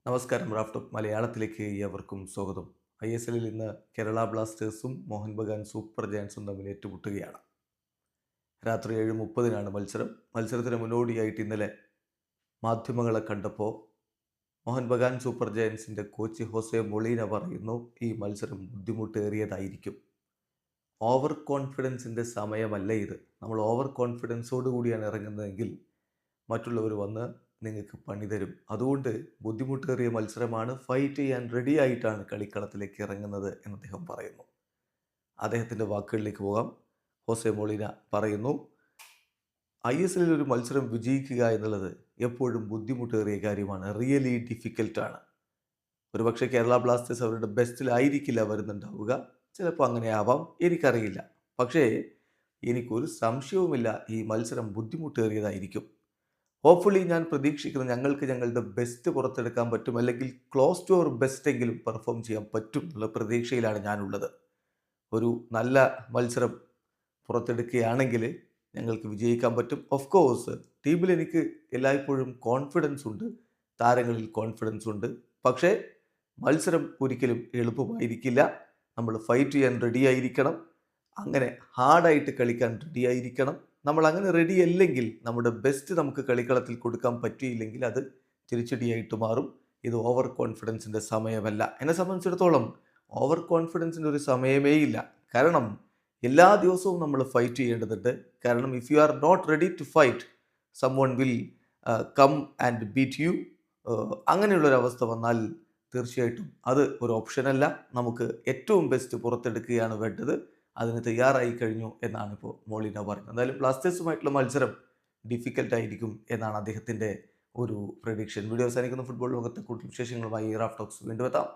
നമസ്കാരം. റാഫ്റ്റോക്ക് മലയാളത്തിലേക്ക് ഏവർക്കും സ്വാഗതം. ISLൽ ഇന്ന് കേരള ബ്ലാസ്റ്റേഴ്സും മോഹൻ ബഗാൻ സൂപ്പർ ജയൻസും തമ്മിൽ ഏറ്റുമുട്ടുകയാണ്. രാത്രി 7:30 മത്സരം. മത്സരത്തിന് മുന്നോടിയായിട്ട് ഇന്നലെ മാധ്യമങ്ങളെ കണ്ടപ്പോൾ മോഹൻ ബഗാൻ സൂപ്പർ ജയൻസിൻ്റെ കോച്ച് ഹോസെ മൊളീന പറയുന്നു, ഈ മത്സരം ബുദ്ധിമുട്ടേറിയതായിരിക്കും. ഓവർ കോൺഫിഡൻസിൻ്റെ സമയമല്ല ഇത്. നമ്മൾ ഓവർ കോൺഫിഡൻസോട് കൂടിയാണ് ഇറങ്ങുന്നതെങ്കിൽ മറ്റുള്ളവർ വന്ന് നിങ്ങൾക്ക് പണി തരും. അതുകൊണ്ട് ബുദ്ധിമുട്ടേറിയ മത്സരമാണ്, ഫൈറ്റ് ചെയ്യാൻ റെഡി ആയിട്ടാണ് കളിക്കളത്തിലേക്ക് ഇറങ്ങുന്നത് എന്ന് അദ്ദേഹം പറയുന്നു. അദ്ദേഹത്തിൻ്റെ വാക്കുകളിലേക്ക് പോകാം. ഹോസെ മൊളീന പറയുന്നു, ISLൽ ഒരു മത്സരം വിജയിക്കുക എന്നുള്ളത് എപ്പോഴും ബുദ്ധിമുട്ടേറിയ കാര്യമാണ്, റിയലി ഡിഫിക്കൽട്ടാണ്. ഒരുപക്ഷെ കേരള ബ്ലാസ്റ്റേഴ്സ് അവരുടെ ബെസ്റ്റിലായിരിക്കില്ല വരുന്നുണ്ടാവുക, ചിലപ്പോൾ അങ്ങനെ ആവാം, എനിക്കറിയില്ല. പക്ഷേ എനിക്കൊരു സംശയവുമില്ല, ഈ മത്സരം ബുദ്ധിമുട്ടേറിയതായിരിക്കും. ഹോപ്പ്ഫുള്ളി ഞാൻ പ്രതീക്ഷിക്കുന്നത് ഞങ്ങൾക്ക് ഞങ്ങളുടെ ബെസ്റ്റ് പുറത്തെടുക്കാൻ പറ്റും, അല്ലെങ്കിൽ ക്ലോസ് ടു അവർ ബെസ്റ്റ് എങ്കിലും പെർഫോം ചെയ്യാൻ പറ്റും എന്നുള്ള പ്രതീക്ഷയിലാണ് ഞാനുള്ളത്. ഒരു നല്ല മത്സരം പുറത്തെടുക്കുകയാണെങ്കിൽ ഞങ്ങൾക്ക് വിജയിക്കാൻ പറ്റും. ഓഫ് കോഴ്സ് ടീമിൽ എനിക്ക് എല്ലായ്പ്പോഴും കോൺഫിഡൻസ് ഉണ്ട്, താരങ്ങളിൽ കോൺഫിഡൻസ് ഉണ്ട്. പക്ഷേ മത്സരം ഒരിക്കലും എളുപ്പമായിരിക്കില്ല. നമ്മൾ ഫൈറ്റ് ചെയ്യാൻ റെഡി ആയിരിക്കണം, അങ്ങനെ ഹാർഡായിട്ട് കളിക്കാൻ റെഡി ആയിരിക്കണം. നമ്മൾ അങ്ങനെ റെഡി അല്ലെങ്കിൽ നമ്മുടെ ബെസ്റ്റ് നമുക്ക് കളിക്കളത്തിൽ കൊടുക്കാൻ പറ്റിയില്ലെങ്കിൽ അത് തിരിച്ചടിയായിട്ട് മാറും. ഇത് ഓവർ കോൺഫിഡൻസിൻ്റെ സമയമല്ല. എന്നെ സംബന്ധിച്ചിടത്തോളം ഓവർ കോൺഫിഡൻസിൻ്റെ ഒരു സമയമേ ഇല്ല. കാരണം എല്ലാ ദിവസവും നമ്മൾ ഫൈറ്റ് ചെയ്യേണ്ടതുണ്ട്. കാരണം if you are not ready to fight, someone will come and beat you. അങ്ങനെയുള്ളൊരവസ്ഥ വന്നാൽ തീർച്ചയായിട്ടും അത് ഒരു ഓപ്ഷനല്ല. നമുക്ക് ഏറ്റവും ബെസ്റ്റ് പുറത്തെടുക്കുകയാണ് വേണ്ടത്. അതിന് തയ്യാറായി കഴിഞ്ഞു എന്നാണ് ഇപ്പോൾ മൊളീന പറയുന്നത്. എന്തായാലും ബ്ലാസ്റ്റേഴ്സുമായിട്ടുള്ള മത്സരം ഡിഫിക്കൽട്ടായിരിക്കും എന്നാണ് അദ്ദേഹത്തിൻ്റെ ഒരു പ്രഡിക്ഷൻ. വീഡിയോ അവസാനിക്കുന്ന ഫുട്ബോൾ ലോകത്തെ കൂടുതൽ വിശേഷങ്ങളുമായി റാഫ്റ്റോക്സ് വീണ്ടും എത്താം.